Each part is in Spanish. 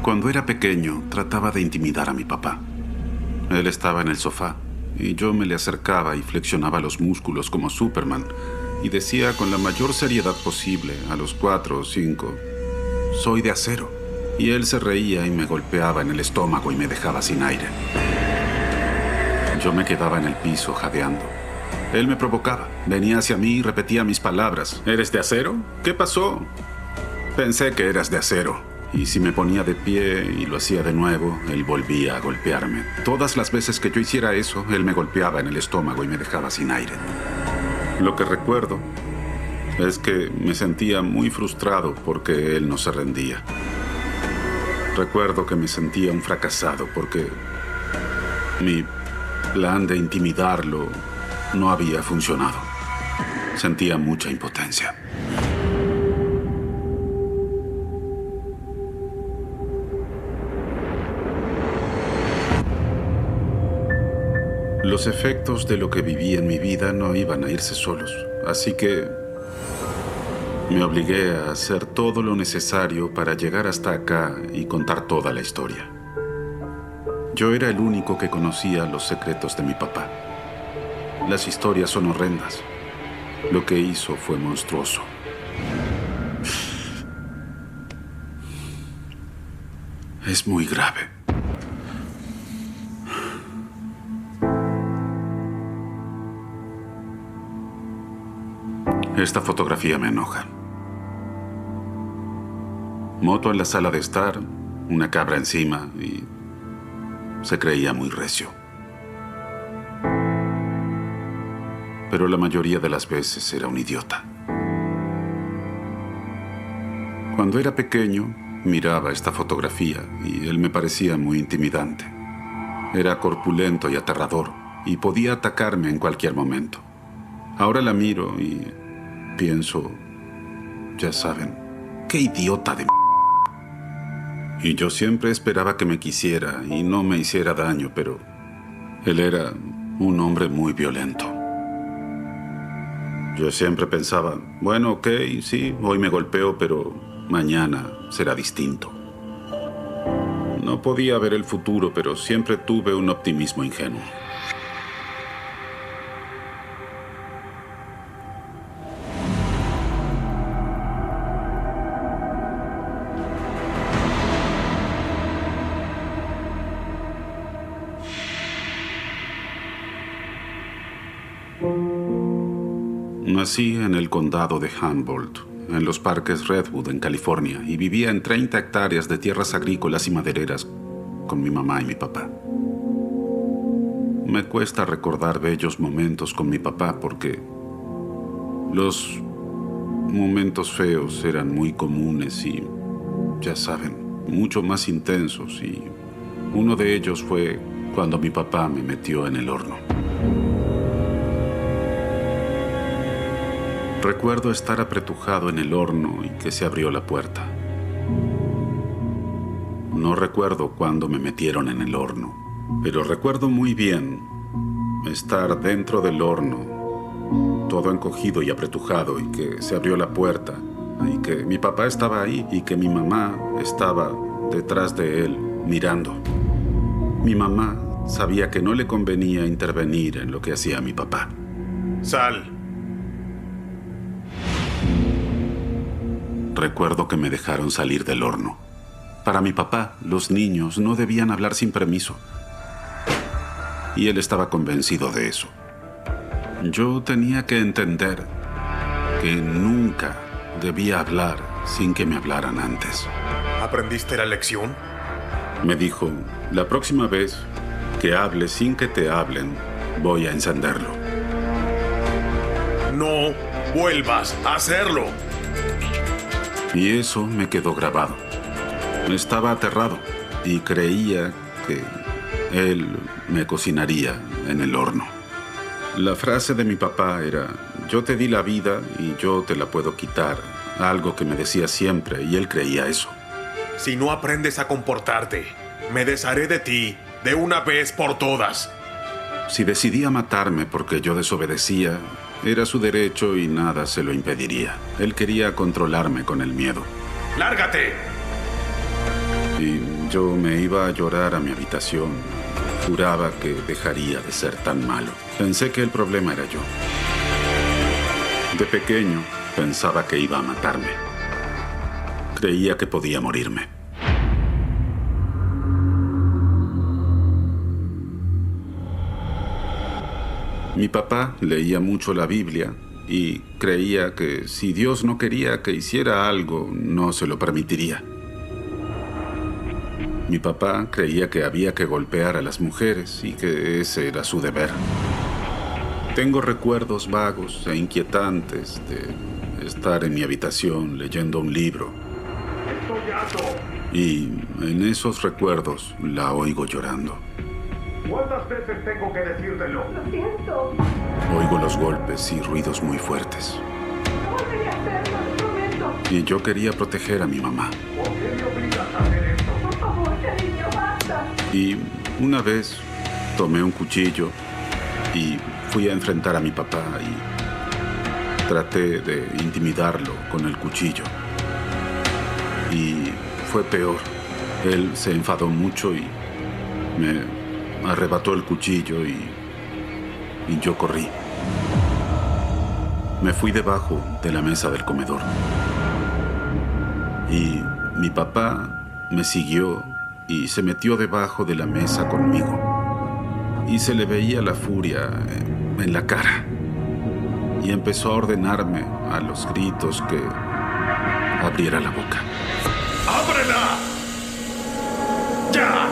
Cuando era pequeño, trataba de intimidar a mi papá. Él estaba en el sofá y yo me le acercaba y flexionaba los músculos como Superman y decía con la mayor seriedad posible, a los 4 o 5, «Soy de acero». Y él se reía y me golpeaba en el estómago y me dejaba sin aire. Yo me quedaba en el piso jadeando. Él me provocaba, venía hacia mí y repetía mis palabras. «¿Eres de acero? ¿Qué pasó?» «Pensé que eras de acero». Y si me ponía de pie y lo hacía de nuevo, él volvía a golpearme. Todas las veces que yo hiciera eso, él me golpeaba en el estómago y me dejaba sin aire. Lo que recuerdo es que me sentía muy frustrado porque él no se rendía. Recuerdo que me sentía un fracasado porque mi plan de intimidarlo no había funcionado. Sentía mucha impotencia. Los efectos de lo que viví en mi vida no iban a irse solos, así que me obligué a hacer todo lo necesario para llegar hasta acá y contar toda la historia. Yo era el único que conocía los secretos de mi papá. Las historias son horrendas. Lo que hizo fue monstruoso. Es muy grave. Esta fotografía me enoja. Moto en la sala de estar, una cabra encima y se creía muy recio. Pero la mayoría de las veces era un idiota. Cuando era pequeño, miraba esta fotografía y él me parecía muy intimidante. Era corpulento y aterrador y podía atacarme en cualquier momento. Ahora la miro y pienso, ya saben, qué idiota de m***. Y yo siempre esperaba que me quisiera y no me hiciera daño, pero él era un hombre muy violento. Yo siempre pensaba, bueno, ok, sí, hoy me golpeo, pero mañana será distinto. No podía ver el futuro, pero siempre tuve un optimismo ingenuo. Nací en el condado de Humboldt, en los parques Redwood, en California, y vivía en 30 hectáreas de tierras agrícolas y madereras con mi mamá y mi papá. Me cuesta recordar bellos momentos con mi papá porque los momentos feos eran muy comunes y, ya saben, mucho más intensos, y uno de ellos fue cuando mi papá me metió en el horno. Recuerdo estar apretujado en el horno y que se abrió la puerta. No recuerdo cuándo me metieron en el horno, pero recuerdo muy bien estar dentro del horno, todo encogido y apretujado, y que se abrió la puerta, y que mi papá estaba ahí, y que mi mamá estaba detrás de él, mirando. Mi mamá sabía que no le convenía intervenir en lo que hacía mi papá. Sal. Recuerdo que me dejaron salir del horno. Para mi papá, los niños no debían hablar sin permiso. Y él estaba convencido de eso. Yo tenía que entender que nunca debía hablar sin que me hablaran antes. ¿Aprendiste la lección? Me dijo, la próxima vez que hables sin que te hablen, voy a encenderlo. No vuelvas a hacerlo. Y eso me quedó grabado. Estaba aterrado y creía que él me cocinaría en el horno. La frase de mi papá era, yo te di la vida y yo te la puedo quitar. Algo que me decía siempre, y él creía eso. Si no aprendes a comportarte, me desharé de ti de una vez por todas. Si decidía matarme porque yo desobedecía, era su derecho y nada se lo impediría. Él quería controlarme con el miedo. ¡Lárgate! Y yo me iba a llorar a mi habitación. Juraba que dejaría de ser tan malo. Pensé que el problema era yo. De pequeño, pensaba que iba a matarme. Creía que podía morirme. Mi papá leía mucho la Biblia y creía que si Dios no quería que hiciera algo, no se lo permitiría. Mi papá creía que había que golpear a las mujeres y que ese era su deber. Tengo recuerdos vagos e inquietantes de estar en mi habitación leyendo un libro. Y en esos recuerdos la oigo llorando. ¿Cuántas veces tengo que decírtelo? Lo siento. Oigo los golpes y ruidos muy fuertes. No volveré a hacerlo, lo prometo. Y yo quería proteger a mi mamá. ¿Por qué me obligas a hacer esto? Por favor, cariño, basta. Y una vez tomé un cuchillo y fui a enfrentar a mi papá y traté de intimidarlo con el cuchillo. Y fue peor. Él se enfadó mucho y me arrebató el cuchillo y yo corrí. Me fui debajo de la mesa del comedor. Y mi papá me siguió y se metió debajo de la mesa conmigo. Y se le veía la furia en la cara. Y empezó a ordenarme a los gritos que abriera la boca. ¡Ábrela! ¡Ya!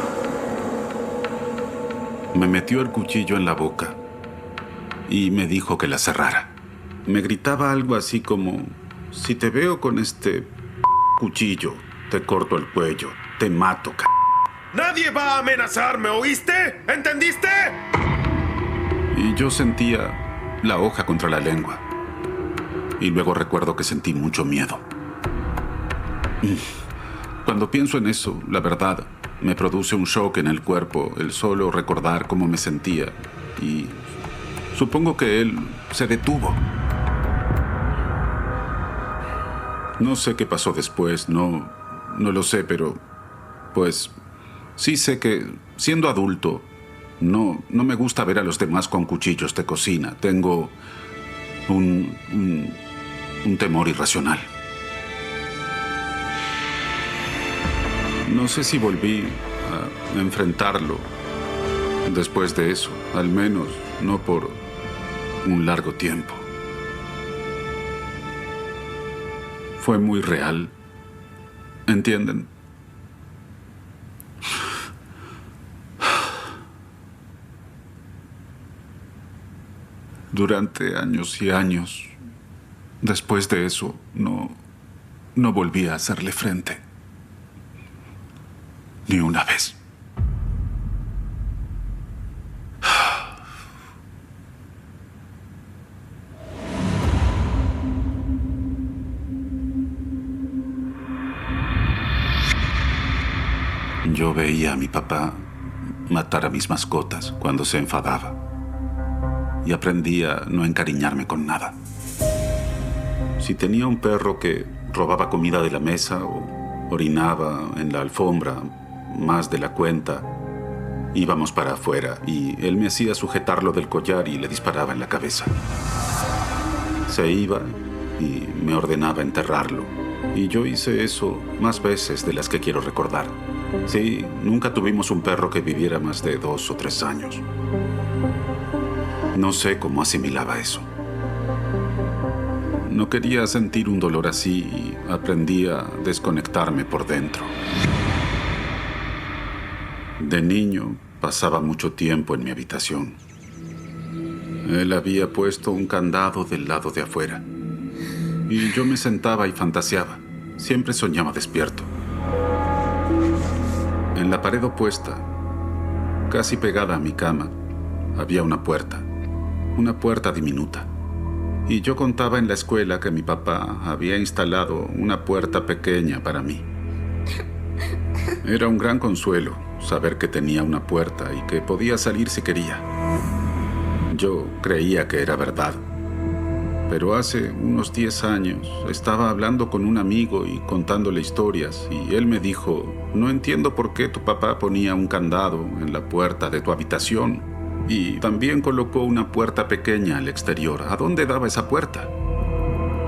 Me metió el cuchillo en la boca y me dijo que la cerrara. Me gritaba algo así como: si te veo con este cuchillo, te corto el cuello, te mato, c***. ¡Nadie va a amenazarme! ¿Oíste? ¿Entendiste? Y yo sentía la hoja contra la lengua. Y luego recuerdo que sentí mucho miedo. Cuando pienso en eso, la verdad, me produce un shock en el cuerpo el solo recordar cómo me sentía. Y supongo que él se detuvo. No sé qué pasó después, no lo sé, pero pues sí sé que siendo adulto no me gusta ver a los demás con cuchillos de cocina. Tengo un temor irracional. No sé si volví a enfrentarlo después de eso, al menos no por un largo tiempo. Fue muy real, ¿entienden? Durante años y años, después de eso, no volví a hacerle frente. Ni una vez. Yo veía a mi papá matar a mis mascotas cuando se enfadaba y aprendí a no encariñarme con nada. Si tenía un perro que robaba comida de la mesa o orinaba en la alfombra más de la cuenta, íbamos para afuera y él me hacía sujetarlo del collar y le disparaba en la cabeza. Se iba y me ordenaba enterrarlo. Y yo hice eso más veces de las que quiero recordar. Sí, nunca tuvimos un perro que viviera más de 2 o 3 años. No sé cómo asimilaba eso. No quería sentir un dolor así y aprendí a desconectarme por dentro. De niño pasaba mucho tiempo en mi habitación. Él había puesto un candado del lado de afuera. Y yo me sentaba y fantaseaba. Siempre soñaba despierto. En la pared opuesta, casi pegada a mi cama, había una puerta diminuta. Y yo contaba en la escuela que mi papá había instalado una puerta pequeña para mí. Era un gran consuelo saber que tenía una puerta y que podía salir si quería. Yo creía que era verdad. pero hace unos 10 años estaba hablando con un amigo y contándole historias, y él me dijo: no entiendo por qué tu papá ponía un candado en la puerta de tu habitación y también colocó una puerta pequeña al exterior. ¿A dónde daba esa puerta?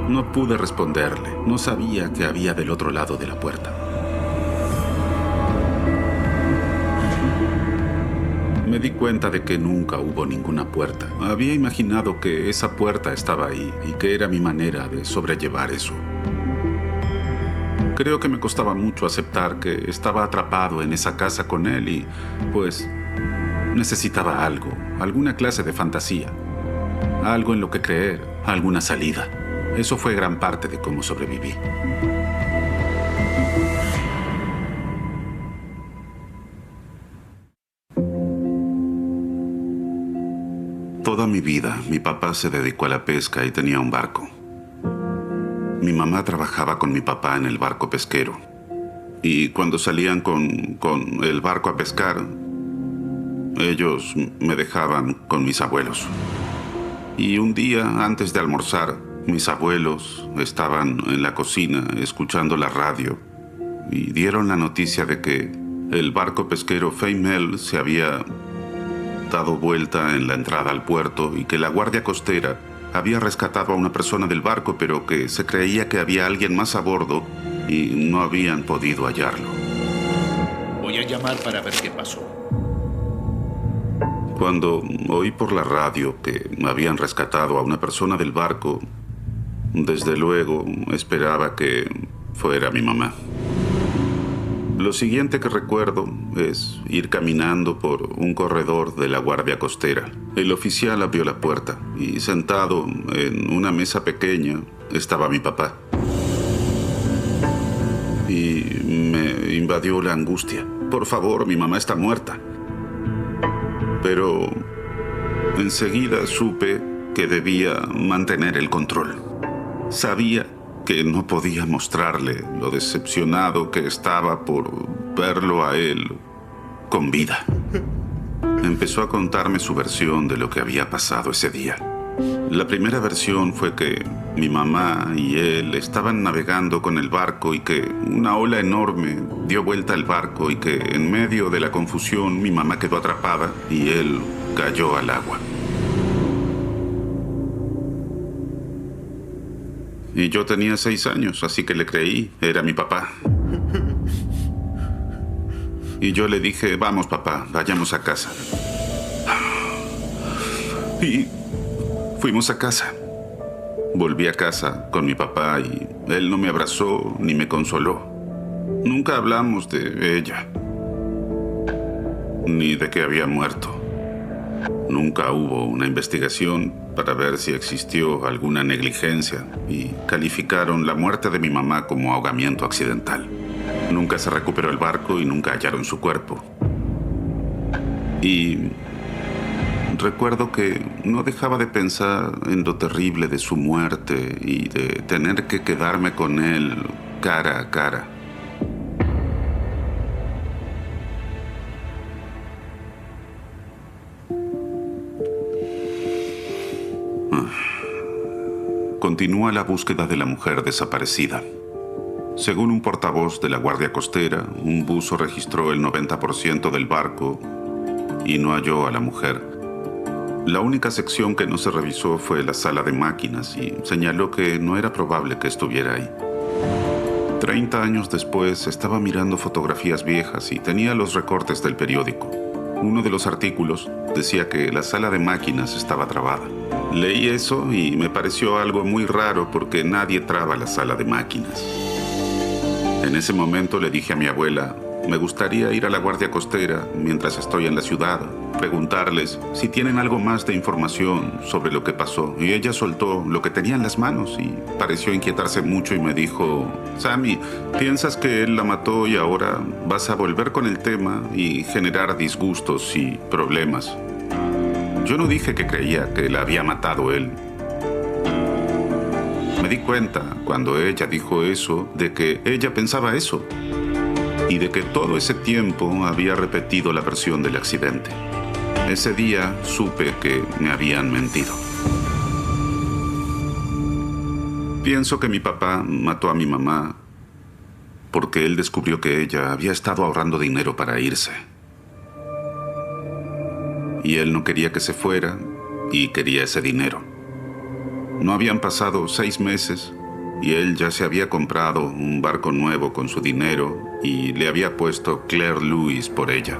No pude responderle, no sabía qué había del otro lado de la puerta. Me di cuenta de que nunca hubo ninguna puerta. Había imaginado que esa puerta estaba ahí y que era mi manera de sobrellevar eso. Creo que me costaba mucho aceptar que estaba atrapado en esa casa con él y, pues, necesitaba algo, alguna clase de fantasía, algo en lo que creer, alguna salida. Eso fue gran parte de cómo sobreviví. Toda mi vida, mi papá se dedicó a la pesca y tenía un barco. Mi mamá trabajaba con mi papá en el barco pesquero. Y cuando salían con el barco a pescar, ellos me dejaban con mis abuelos. Y un día, antes de almorzar, mis abuelos estaban en la cocina escuchando la radio y dieron la noticia de que el barco pesquero Feimel se había dado vuelta en la entrada al puerto y que la guardia costera había rescatado a una persona del barco, pero que se creía que había alguien más a bordo y no habían podido hallarlo. Voy a llamar para ver qué pasó. Cuando oí por la radio que habían rescatado a una persona del barco, desde luego esperaba que fuera mi mamá. Lo siguiente que recuerdo es ir caminando por un corredor de la guardia costera. El oficial abrió la puerta y sentado en una mesa pequeña estaba mi papá. Y me invadió la angustia. Por favor, mi mamá está muerta. Pero enseguida supe que debía mantener el control. Sabía que no podía mostrarle lo decepcionado que estaba por verlo a él con vida. Empezó a contarme su versión de lo que había pasado ese día. La primera versión fue que mi mamá y él estaban navegando con el barco y que una ola enorme dio vuelta al barco y que en medio de la confusión mi mamá quedó atrapada y él cayó al agua. Y yo tenía 6 años, así que le creí. Era mi papá. Y yo le dije: vamos, papá, vayamos a casa. Y fuimos a casa. Volví a casa con mi papá y él no me abrazó ni me consoló. Nunca hablamos de ella, ni de que había muerto. Nunca hubo una investigación para ver si existió alguna negligencia y calificaron la muerte de mi mamá como ahogamiento accidental. Nunca se recuperó el barco y nunca hallaron su cuerpo. Y recuerdo que no dejaba de pensar en lo terrible de su muerte y de tener que quedarme con él cara a cara. Continúa la búsqueda de la mujer desaparecida. Según un portavoz de la Guardia Costera, un buzo registró el 90% del barco y no halló a la mujer. La única sección que no se revisó fue la sala de máquinas y señaló que no era probable que estuviera ahí. 30 años después estaba mirando fotografías viejas y tenía los recortes del periódico. Uno de los artículos decía que la sala de máquinas estaba trabada. Leí eso y me pareció algo muy raro porque nadie traba la sala de máquinas. En ese momento le dije a mi abuela: me gustaría ir a la Guardia Costera mientras estoy en la ciudad, preguntarles si tienen algo más de información sobre lo que pasó. Y ella soltó lo que tenía en las manos y pareció inquietarse mucho y me dijo: Sammy, ¿piensas que él la mató y ahora vas a volver con el tema y generar disgustos y problemas? Yo no dije que creía que la había matado él. Me di cuenta, cuando ella dijo eso, de que ella pensaba eso y de que todo ese tiempo había repetido la versión del accidente. Ese día supe que me habían mentido. Pienso que mi papá mató a mi mamá porque él descubrió que ella había estado ahorrando dinero para irse. Y él no quería que se fuera y quería ese dinero. No habían pasado 6 meses y él ya se había comprado un barco nuevo con su dinero y le había puesto Claire Lewis por ella.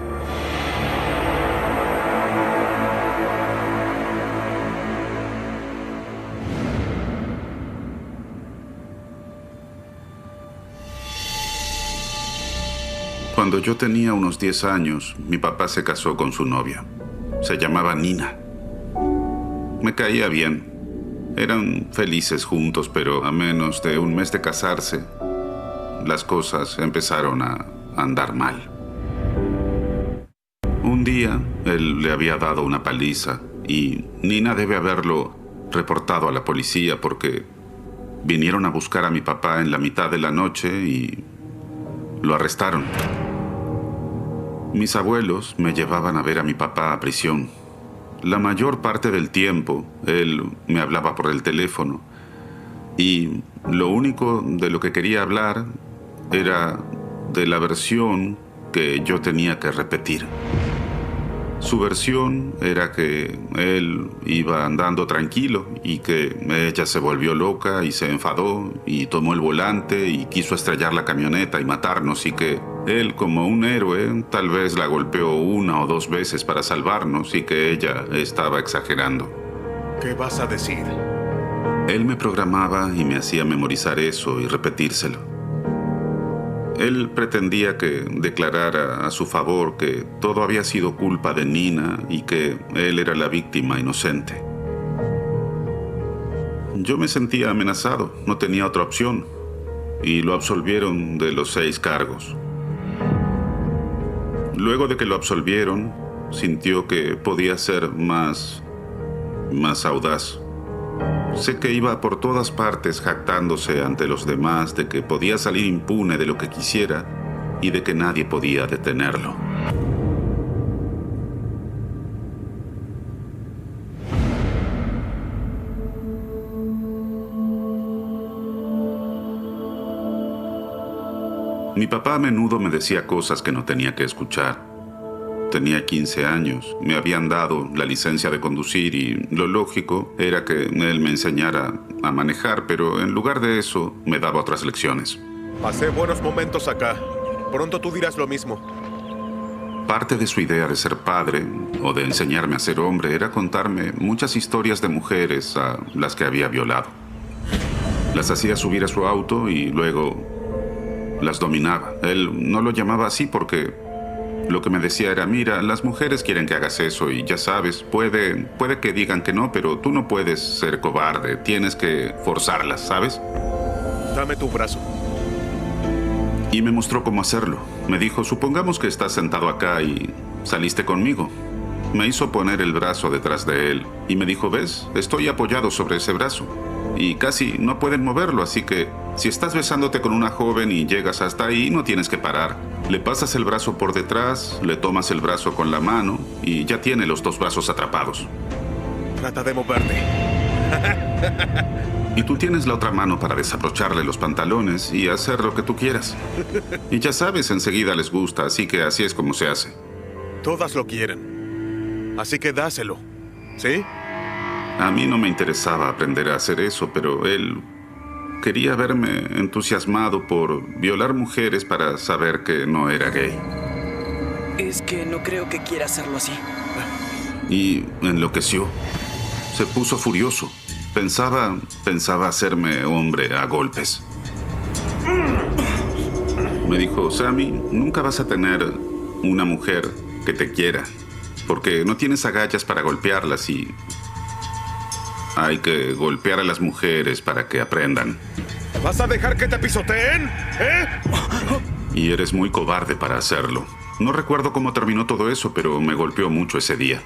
Cuando yo tenía unos 10 años, mi papá se casó con su novia. Se llamaba Nina. Me caía bien. Eran felices juntos, pero a menos de un mes de casarse, las cosas empezaron a andar mal. Un día, él le había dado una paliza y Nina debe haberlo reportado a la policía porque vinieron a buscar a mi papá en la mitad de la noche y lo arrestaron. Mis abuelos me llevaban a ver a mi papá a prisión. La mayor parte del tiempo, él me hablaba por el teléfono y lo único de lo que quería hablar era de la versión que yo tenía que repetir. Su versión era que él iba andando tranquilo y que ella se volvió loca y se enfadó y tomó el volante y quiso estrellar la camioneta y matarnos y que él, como un héroe, tal vez la golpeó 1 o 2 veces para salvarnos y que ella estaba exagerando. ¿Qué vas a decir? Él me programaba y me hacía memorizar eso y repetírselo. Él pretendía que declarara a su favor que todo había sido culpa de Nina y que él era la víctima inocente. Yo me sentía amenazado, no tenía otra opción, y lo absolvieron de los 6 cargos. Luego de que lo absolvieron, sintió que podía ser más audaz. Sé que iba por todas partes jactándose ante los demás de que podía salir impune de lo que quisiera y de que nadie podía detenerlo. Mi papá a menudo me decía cosas que no tenía que escuchar. Tenía 15 años, me habían dado la licencia de conducir y lo lógico era que él me enseñara a manejar, pero en lugar de eso me daba otras lecciones. Pasé buenos momentos acá. Pronto tú dirás lo mismo. Parte de su idea de ser padre o de enseñarme a ser hombre era contarme muchas historias de mujeres a las que había violado. Las hacía subir a su auto y luego las dominaba. Él no lo llamaba así porque lo que me decía era, mira, las mujeres quieren que hagas eso y ya sabes, puede que digan que no, pero tú no puedes ser cobarde, tienes que forzarlas, ¿sabes? Dame tu brazo. Y me mostró cómo hacerlo. Me dijo, supongamos que estás sentado acá y saliste conmigo. Me hizo poner el brazo detrás de él y me dijo, ¿ves? Estoy apoyado sobre ese brazo y casi no pueden moverlo, así que si estás besándote con una joven y llegas hasta ahí, no tienes que parar. Le pasas el brazo por detrás, le tomas el brazo con la mano y ya tiene los 2 brazos atrapados. Trata de moverte. Y tú tienes la otra mano para desabrocharle los pantalones y hacer lo que tú quieras. Y ya sabes, enseguida les gusta, así que así es como se hace. Todas lo quieren. Así que dáselo. ¿Sí? A mí no me interesaba aprender a hacer eso, pero él quería verme entusiasmado por violar mujeres para saber que no era gay. Es que no creo que quiera hacerlo así. Y enloqueció. Se puso furioso. Pensaba hacerme hombre a golpes. Me dijo, Sammy, nunca vas a tener una mujer que te quiera, porque no tienes agallas para golpearlas y hay que golpear a las mujeres para que aprendan. ¿Vas a dejar que te pisoteen? ¿Eh? Y eres muy cobarde para hacerlo. No recuerdo cómo terminó todo eso, pero me golpeó mucho ese día.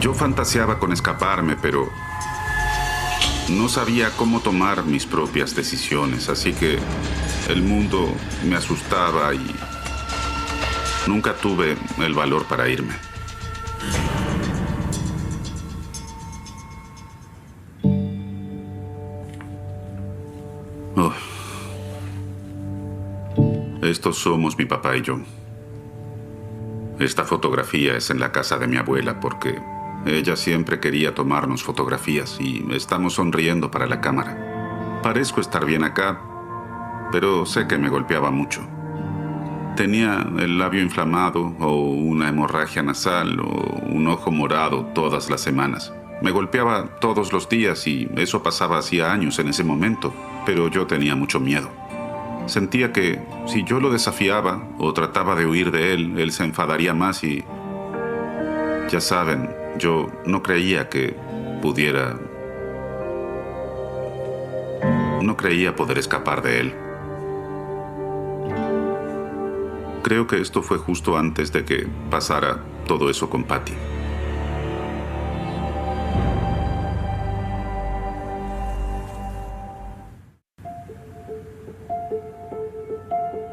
Yo fantaseaba con escaparme, pero no sabía cómo tomar mis propias decisiones, así que el mundo me asustaba y nunca tuve el valor para irme. Oh. Estos somos mi papá y yo. Esta fotografía es en la casa de mi abuela porque ella siempre quería tomarnos fotografías y estamos sonriendo para la cámara. Parezco estar bien acá, pero sé que me golpeaba mucho. Tenía el labio inflamado o una hemorragia nasal o un ojo morado todas las semanas. Me golpeaba todos los días y eso pasaba hacía años en ese momento, pero yo tenía mucho miedo. Sentía que si yo lo desafiaba o trataba de huir de él, él se enfadaría más y... Ya saben, yo no creía que pudiera... No creía poder escapar de él. Creo que esto fue justo antes de que pasara todo eso con Patty.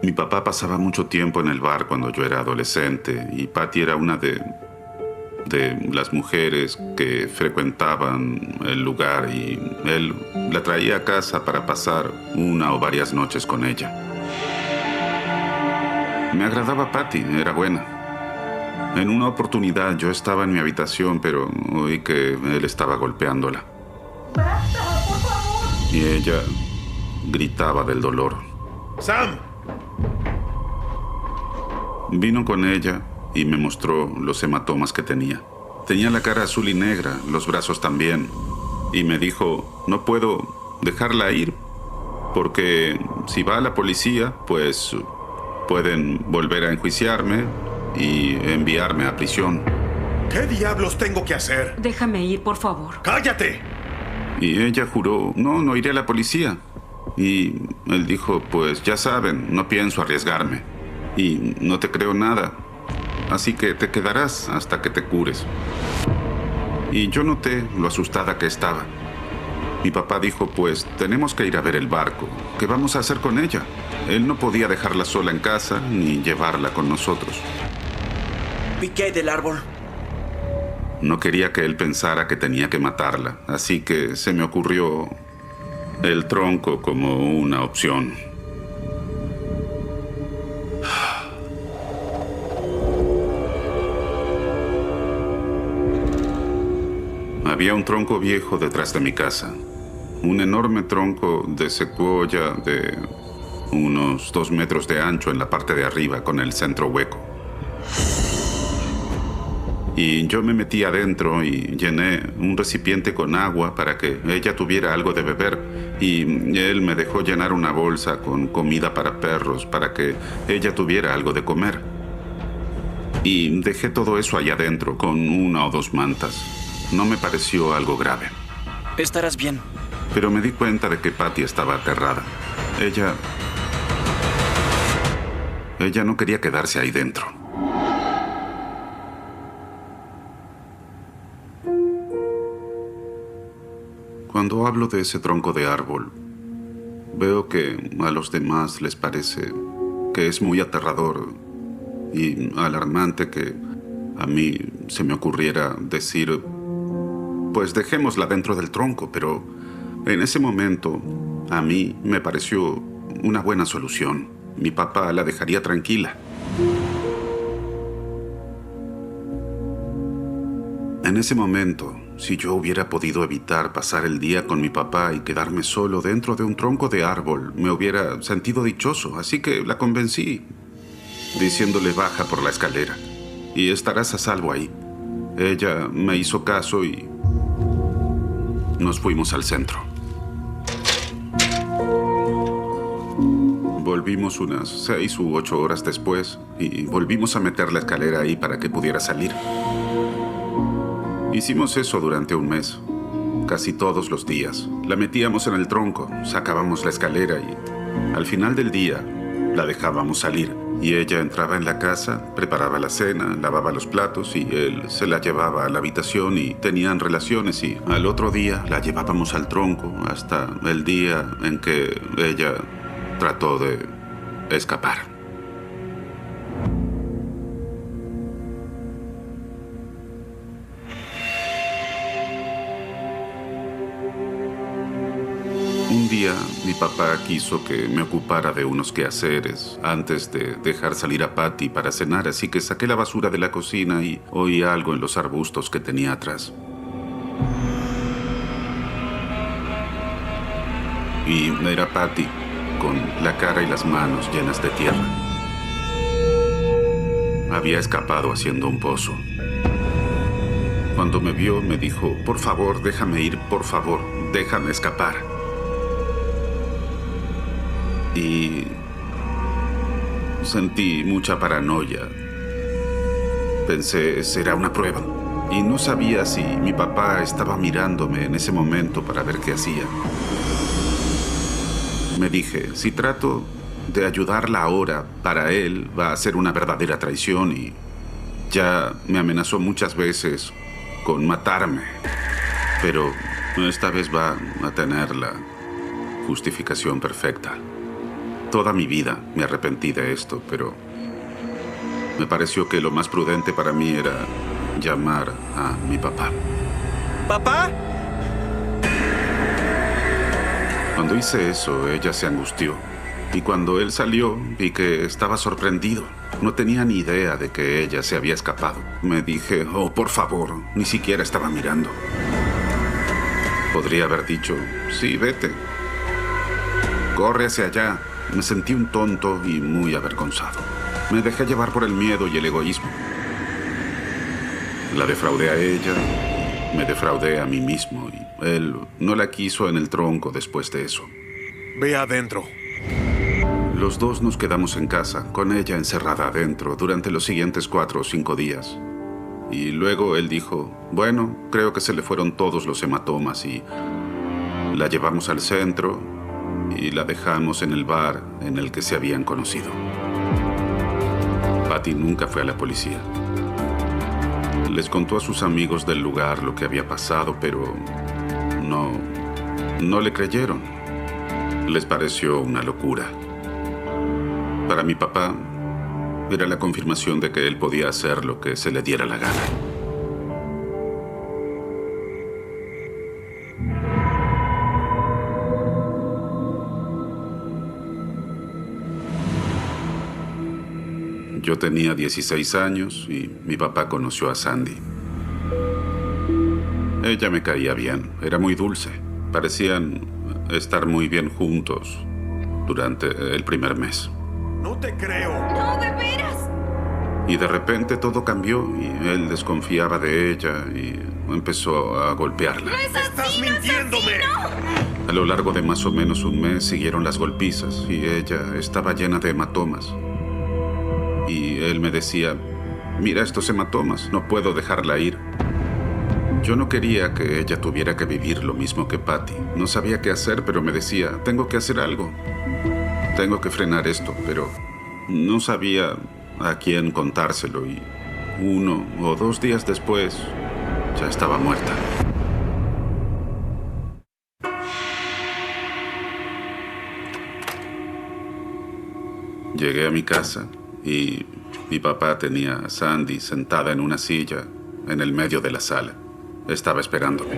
Mi papá pasaba mucho tiempo en el bar cuando yo era adolescente y Patty era una de las mujeres que frecuentaban el lugar y él la traía a casa para pasar una o varias noches con ella. Me agradaba Patty, era buena. En una oportunidad yo estaba en mi habitación, pero oí que él estaba golpeándola. ¡Basta, por favor! Y ella gritaba del dolor. ¡Sam! Vino con ella y me mostró los hematomas que tenía. Tenía la cara azul y negra, los brazos también. Y me dijo, no puedo dejarla ir, porque si va a la policía, pues pueden volver a enjuiciarme y enviarme a prisión. ¿Qué diablos tengo que hacer? Déjame ir, por favor. ¡Cállate! Y ella juró, no iré a la policía. Y él dijo, pues ya saben, no pienso arriesgarme. Y no te creo nada. Así que te quedarás hasta que te cures. Y yo noté lo asustada que estaba. Mi papá dijo, pues tenemos que ir a ver el barco. ¿Qué vamos a hacer con ella? Él no podía dejarla sola en casa ni llevarla con nosotros. Piqué del árbol. No quería que él pensara que tenía que matarla, así que se me ocurrió el tronco como una opción. Había un tronco viejo detrás de mi casa. Un enorme tronco de secuoya de unos 2 metros de ancho en la parte de arriba con el centro hueco. Y yo me metí adentro y llené un recipiente con agua para que ella tuviera algo de beber. Y él me dejó llenar una bolsa con comida para perros para que ella tuviera algo de comer. Y dejé todo eso allá adentro con 1 o 2 mantas. No me pareció algo grave. Estarás bien. Pero me di cuenta de que Patty estaba aterrada. Ella no quería quedarse ahí dentro. Cuando hablo de ese tronco de árbol, veo que a los demás les parece que es muy aterrador y alarmante que a mí se me ocurriera decir, pues dejémosla dentro del tronco, pero en ese momento a mí me pareció una buena solución. Mi papá la dejaría tranquila. En ese momento, si yo hubiera podido evitar pasar el día con mi papá y quedarme solo dentro de un tronco de árbol, me hubiera sentido dichoso, así que la convencí, diciéndole baja por la escalera y estarás a salvo ahí. Ella me hizo caso y nos fuimos al centro. Volvimos unas 6 u 8 horas después y volvimos a meter la escalera ahí para que pudiera salir. Hicimos eso durante un mes, casi todos los días. La metíamos en el tronco, sacábamos la escalera y al final del día la dejábamos salir. Y ella entraba en la casa, preparaba la cena, lavaba los platos y él se la llevaba a la habitación y tenían relaciones y al otro día la llevábamos al tronco hasta el día en que ella trató de escapar. Un día mi papá quiso que me ocupara de unos quehaceres antes de dejar salir a Patty para cenar, así que saqué la basura de la cocina y oí algo en los arbustos que tenía atrás. Y era Patty, con la cara y las manos llenas de tierra. Había escapado haciendo un pozo. Cuando me vio, me dijo, por favor, déjame ir, por favor, déjame escapar. Y sentí mucha paranoia. Pensé, será una prueba. Y no sabía si mi papá estaba mirándome en ese momento para ver qué hacía. Me dije, si trato de ayudarla ahora, para él va a ser una verdadera traición y ya me amenazó muchas veces con matarme. Pero esta vez va a tener la justificación perfecta. Toda mi vida me arrepentí de esto, pero me pareció que lo más prudente para mí era llamar a mi papá. ¿Papá? Cuando hice eso, ella se angustió. Y cuando él salió, vi que estaba sorprendido. No tenía ni idea de que ella se había escapado. Me dije, oh, por favor, ni siquiera estaba mirando. Podría haber dicho, sí, vete. Corre hacia allá. Me sentí un tonto y muy avergonzado. Me dejé llevar por el miedo y el egoísmo. La defraudé a ella, me defraudé a mí mismo y él no la quiso en el tronco después de eso. Ve adentro. Los dos nos quedamos en casa, con ella encerrada adentro, durante los siguientes 4 o 5 días. Y luego él dijo, bueno, creo que se le fueron todos los hematomas y la llevamos al centro y la dejamos en el bar en el que se habían conocido. Patty nunca fue a la policía. Les contó a sus amigos del lugar lo que había pasado, pero no le creyeron. Les pareció una locura. Para mi papá, era la confirmación de que él podía hacer lo que se le diera la gana. Yo tenía 16 años y mi papá conoció a Sandy. Ella me caía bien, era muy dulce. Parecían estar muy bien juntos durante el primer mes. No te creo. ¡No, de veras! Y de repente todo cambió y él desconfiaba de ella y empezó a golpearla. ¡No es así! ¡Estás ¡No es mintiéndome! así, no! A lo largo de más o menos un mes siguieron las golpizas y ella estaba llena de hematomas. Y él me decía, mira estos hematomas, no puedo dejarla ir. Yo no quería que ella tuviera que vivir lo mismo que Patty. No sabía qué hacer, pero me decía, tengo que hacer algo. Tengo que frenar esto, pero no sabía a quién contárselo y 1 o 2 días después ya estaba muerta. Llegué a mi casa y mi papá tenía a Sandy sentada en una silla en el medio de la sala. Estaba esperándome.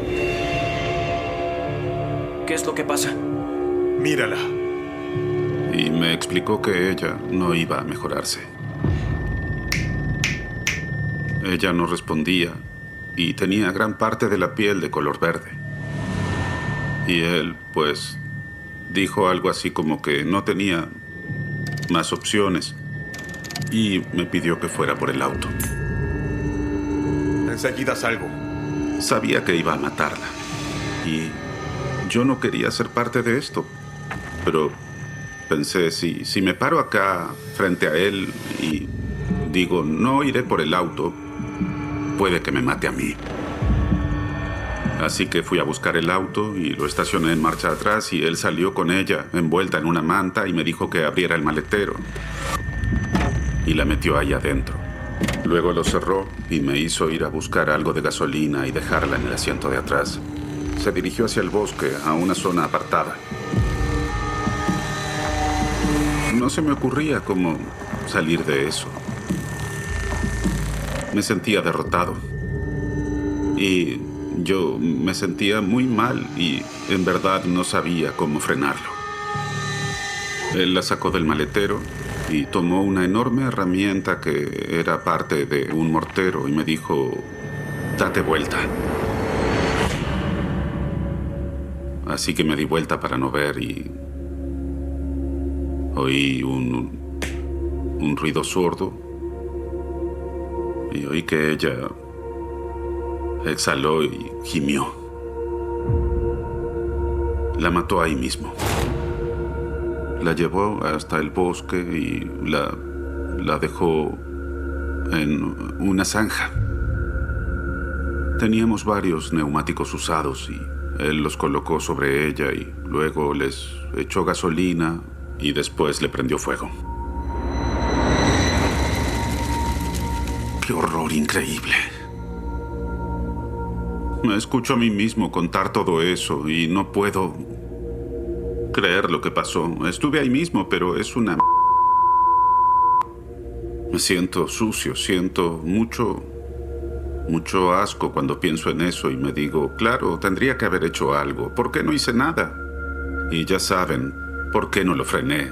¿Qué es lo que pasa? Mírala. Y me explicó que ella no iba a mejorarse. Ella no respondía y tenía gran parte de la piel de color verde. Y él, pues, dijo algo así como que no tenía más opciones y me pidió que fuera por el auto. Enseguida salgo. Sabía que iba a matarla y yo no quería ser parte de esto, pero pensé, si me paro acá frente a él y digo, no iré por el auto, puede que me mate a mí. Así que fui a buscar el auto y lo estacioné en marcha atrás y él salió con ella envuelta en una manta y me dijo que abriera el maletero. Y la metió ahí adentro. Luego lo cerró y me hizo ir a buscar algo de gasolina y dejarla en el asiento de atrás. Se dirigió hacia el bosque, a una zona apartada. No se me ocurría cómo salir de eso. Me sentía derrotado. Y yo me sentía muy mal y en verdad no sabía cómo frenarlo. Él la sacó del maletero y tomó una enorme herramienta que era parte de un mortero y me dijo, date vuelta. Así que me di vuelta para no ver y oí un ruido sordo y oí que ella exhaló y gimió. La mató ahí mismo. La llevó hasta el bosque y la dejó en una zanja. Teníamos varios neumáticos usados y él los colocó sobre ella y luego les echó gasolina y después le prendió fuego. ¡Qué horror increíble! Me escucho a mí mismo contar todo eso y no puedo creer lo que pasó. Estuve ahí mismo, pero es una... Me siento sucio, siento mucho asco cuando pienso en eso y me digo, claro, tendría que haber hecho algo. ¿Por qué no hice nada? Y ya saben, ¿por qué no lo frené?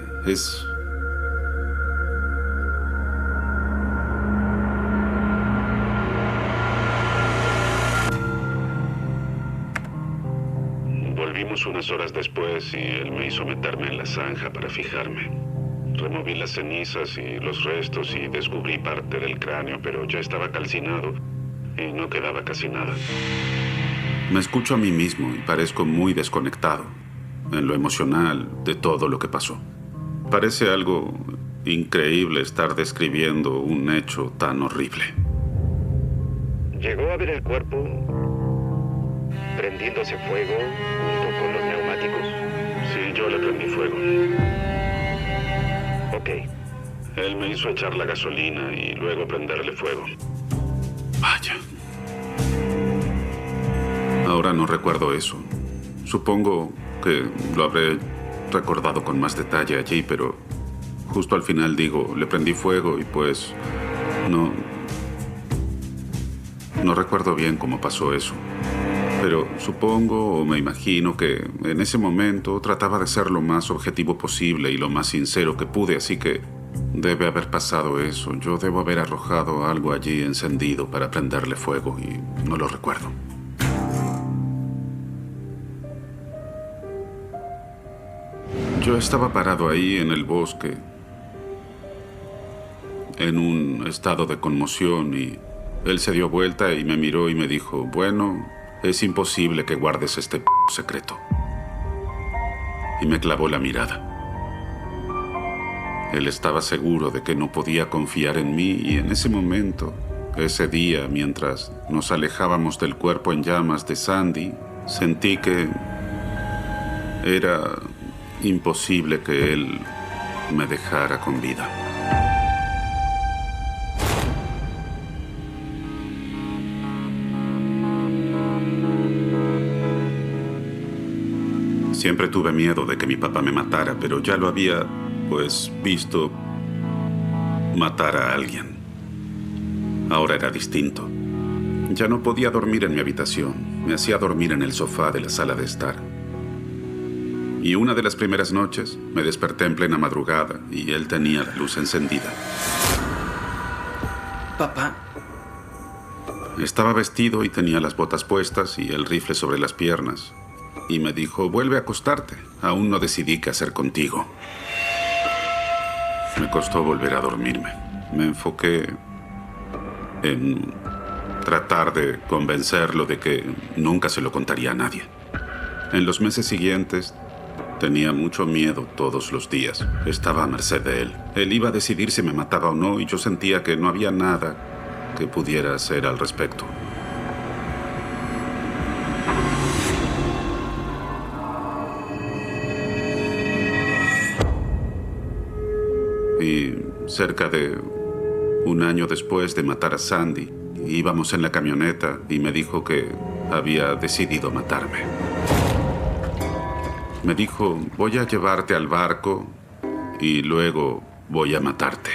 Volvimos unas horas después y él me hizo meterme en la zanja para fijarme. Removí las cenizas y los restos y descubrí parte del cráneo, pero ya estaba calcinado y no quedaba casi nada. Me escucho a mí mismo y parezco muy desconectado en lo emocional de todo lo que pasó. Parece algo increíble estar describiendo un hecho tan horrible. ¿Llegó a ver el cuerpo prendiéndose fuego junto con los neumáticos? Sí, yo le prendí fuego. Ok. Él me hizo echar la gasolina y luego prenderle fuego. Vaya. Ahora no recuerdo eso. Supongo que lo habré recordado con más detalle allí, pero justo al final digo, le prendí fuego y pues no recuerdo bien cómo pasó eso. Pero supongo o me imagino que en ese momento trataba de ser lo más objetivo posible y lo más sincero que pude, así que debe haber pasado eso. Yo debo haber arrojado algo allí encendido para prenderle fuego y no lo recuerdo. Yo estaba parado ahí en el bosque, en un estado de conmoción, y él se dio vuelta y me miró y me dijo, bueno, es imposible que guardes este secreto. Y me clavó la mirada. Él estaba seguro de que no podía confiar en mí y en ese momento, ese día, mientras nos alejábamos del cuerpo en llamas de Sandy, sentí que era imposible que él me dejara con vida. Siempre tuve miedo de que mi papá me matara, pero ya lo había, visto matar a alguien. Ahora era distinto. Ya no podía dormir en mi habitación. Me hacía dormir en el sofá de la sala de estar. Y una de las primeras noches me desperté en plena madrugada y él tenía la luz encendida. Papá. Estaba vestido y tenía las botas puestas y el rifle sobre las piernas. Y me dijo, vuelve a acostarte. Aún no decidí qué hacer contigo. Me costó volver a dormirme. Me enfoqué en tratar de convencerlo de que nunca se lo contaría a nadie. En los meses siguientes tenía mucho miedo todos los días. Estaba a merced de él. Él iba a decidir si me mataba o no y yo sentía que no había nada que pudiera hacer al respecto. Y cerca de un año después de matar a Sandy, íbamos en la camioneta y me dijo que había decidido matarme. Me dijo, voy a llevarte al barco y luego voy a matarte.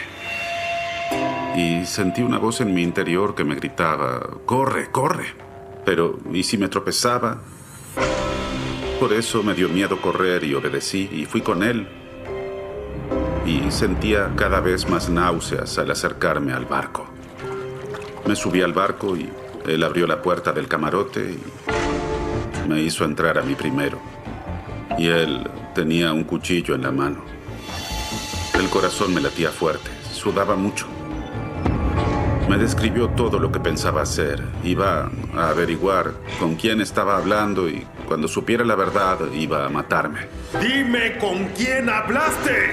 Y sentí una voz en mi interior que me gritaba, corre, corre. Pero, ¿y si me tropezaba? Por eso me dio miedo correr y obedecí y fui con él. Y sentía cada vez más náuseas al acercarme al barco. Me subí al barco y él abrió la puerta del camarote y me hizo entrar a mí primero. Y él tenía un cuchillo en la mano. El corazón me latía fuerte, sudaba mucho. Me describió todo lo que pensaba hacer. Iba a averiguar con quién estaba hablando y cuando supiera la verdad iba a matarme. ¡Dime con quién hablaste!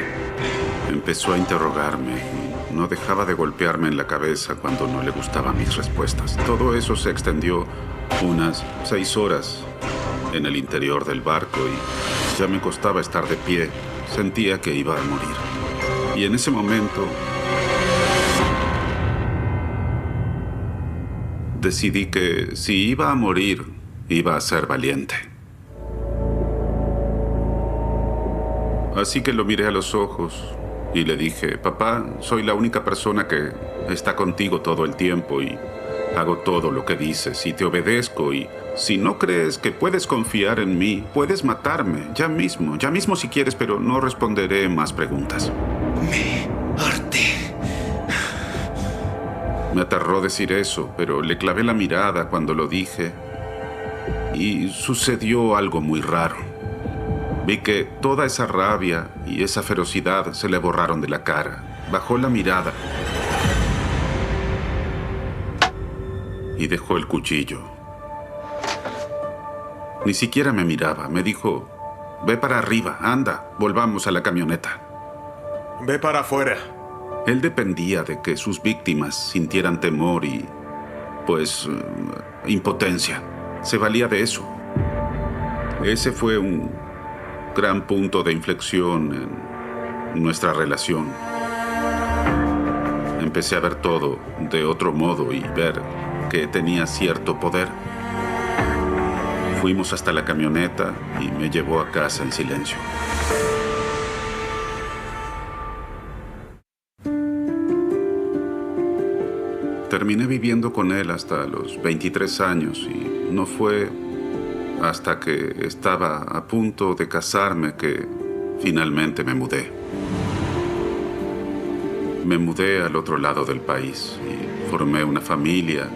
Empezó a interrogarme y no dejaba de golpearme en la cabeza cuando no le gustaban mis respuestas. Todo eso se extendió unas 6 horas en el interior del barco y ya me costaba estar de pie. Sentía que iba a morir. Y en ese momento decidí que si iba a morir, iba a ser valiente. Así que lo miré a los ojos y le dije, papá, soy la única persona que está contigo todo el tiempo y hago todo lo que dices y te obedezco y si no crees que puedes confiar en mí, puedes matarme ya mismo si quieres, pero no responderé más preguntas. Me harté. Me aterró decir eso, pero le clavé la mirada cuando lo dije y sucedió algo muy raro. Vi que toda esa rabia y esa ferocidad se le borraron de la cara. Bajó la mirada y dejó el cuchillo. Ni siquiera me miraba. Me dijo, ve para arriba, anda, volvamos a la camioneta. Ve para afuera. Él dependía de que sus víctimas sintieran temor y, pues, impotencia. Se valía de eso. Ese fue un gran punto de inflexión en nuestra relación. Empecé a ver todo de otro modo y ver que tenía cierto poder. Fuimos hasta la camioneta y me llevó a casa en silencio. Terminé viviendo con él hasta los 23 años y no fue hasta que estaba a punto de casarme que finalmente me mudé. Me mudé al otro lado del país y formé una familia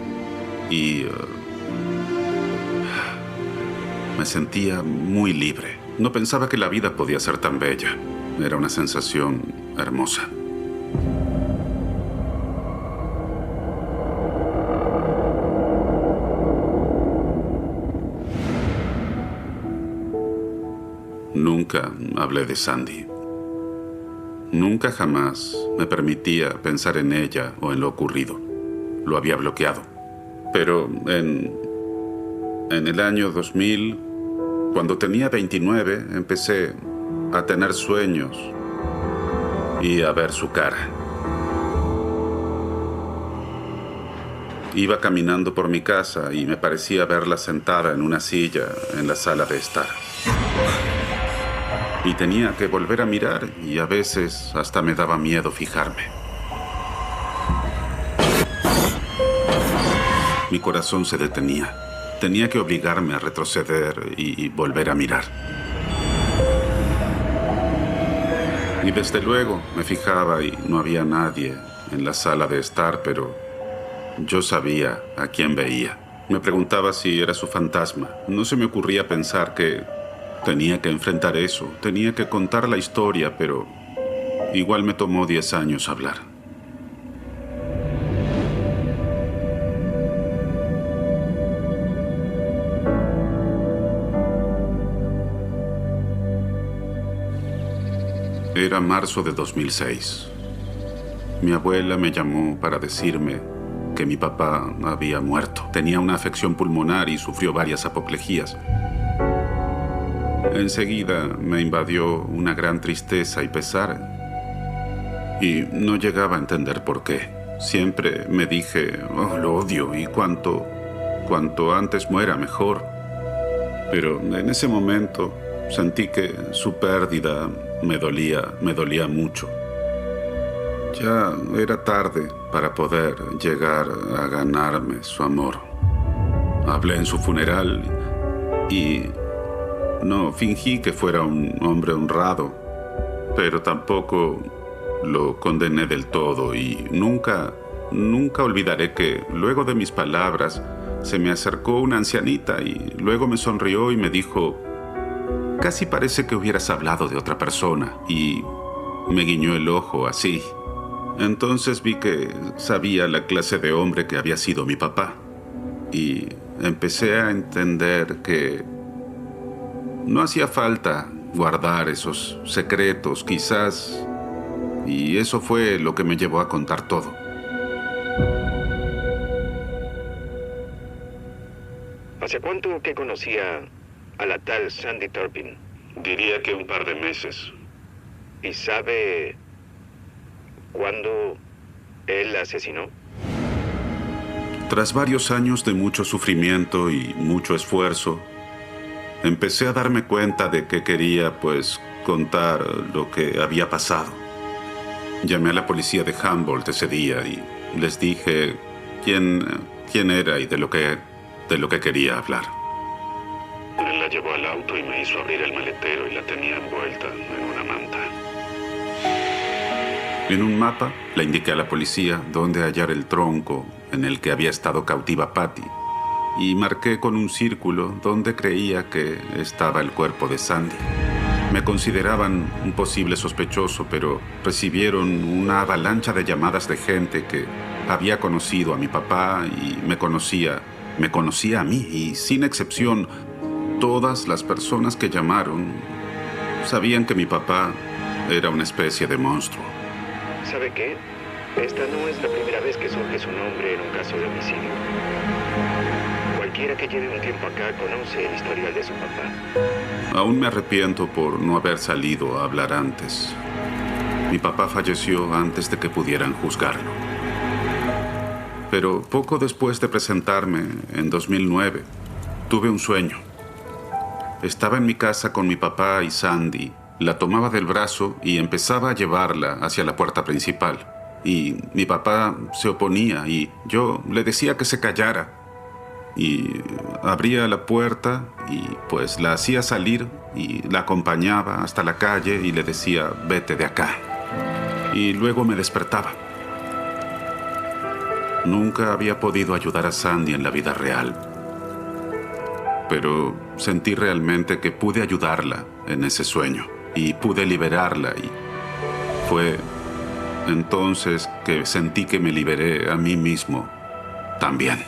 y me sentía muy libre. No pensaba que la vida podía ser tan bella. Era una sensación hermosa. Nunca hablé de Sandy. Nunca jamás me permitía pensar en ella o en lo ocurrido. Lo había bloqueado. Pero en el año 2000, cuando tenía 29, empecé a tener sueños y a ver su cara. Iba caminando por mi casa y me parecía verla sentada en una silla en la sala de estar. Y tenía que volver a mirar y a veces hasta me daba miedo fijarme. Mi corazón se detenía. Tenía que obligarme a retroceder y volver a mirar. Y desde luego me fijaba y no había nadie en la sala de estar, pero yo sabía a quién veía. Me preguntaba si era su fantasma. No se me ocurría pensar que tenía que enfrentar eso, tenía que contar la historia, pero igual me tomó 10 años hablar. Era marzo de 2006. Mi abuela me llamó para decirme que mi papá había muerto. Tenía una afección pulmonar y sufrió varias apoplejías. Enseguida me invadió una gran tristeza y pesar, y no llegaba a entender por qué. Siempre me dije, oh, lo odio, y cuanto antes muera, mejor. Pero en ese momento sentí que su pérdida me dolía mucho. Ya era tarde para poder llegar a ganarme su amor. Hablé en su funeral y no fingí que fuera un hombre honrado, pero tampoco lo condené del todo y nunca olvidaré que luego de mis palabras se me acercó una ancianita y luego me sonrió y me dijo: casi parece que hubieras hablado de otra persona, y me guiñó el ojo así. Entonces vi que sabía la clase de hombre que había sido mi papá y empecé a entender que no hacía falta guardar esos secretos, quizás, y eso fue lo que me llevó a contar todo. ¿Hace cuánto que conocía a la tal Sandy Turpin? Diría que un par de meses. ¿Y sabe cuándo él la asesinó? Tras varios años de mucho sufrimiento y mucho esfuerzo, empecé a darme cuenta de que quería, pues, contar lo que había pasado. Llamé a la policía de Humboldt ese día y les dije quién era y de lo que quería hablar. Él la llevó al auto y me hizo abrir el maletero y la tenía envuelta en una manta. En un mapa le indiqué a la policía dónde hallar el tronco en el que había estado cautiva Patty y marqué con un círculo donde creía que estaba el cuerpo de Sandy. Me consideraban un posible sospechoso, pero recibieron una avalancha de llamadas de gente que había conocido a mi papá y me conocía a mí, y sin excepción, todas las personas que llamaron sabían que mi papá era una especie de monstruo. ¿Sabe qué? Esta no es la primera vez que surge su nombre en un caso de homicidio. Cualquiera que lleve un tiempo acá conoce el historial de su papá. Aún me arrepiento por no haber salido a hablar antes. Mi papá falleció antes de que pudieran juzgarlo. Pero poco después de presentarme, en 2009, tuve un sueño. Estaba en mi casa con mi papá y Sandy. La tomaba del brazo y empezaba a llevarla hacia la puerta principal. Y mi papá se oponía y yo le decía que se callara. Y abría la puerta y pues la hacía salir y la acompañaba hasta la calle y le decía: vete de acá. Y luego me despertaba. Nunca había podido ayudar a Sandy en la vida real, pero sentí realmente que pude ayudarla en ese sueño y pude liberarla, y fue entonces que sentí que me liberé a mí mismo también.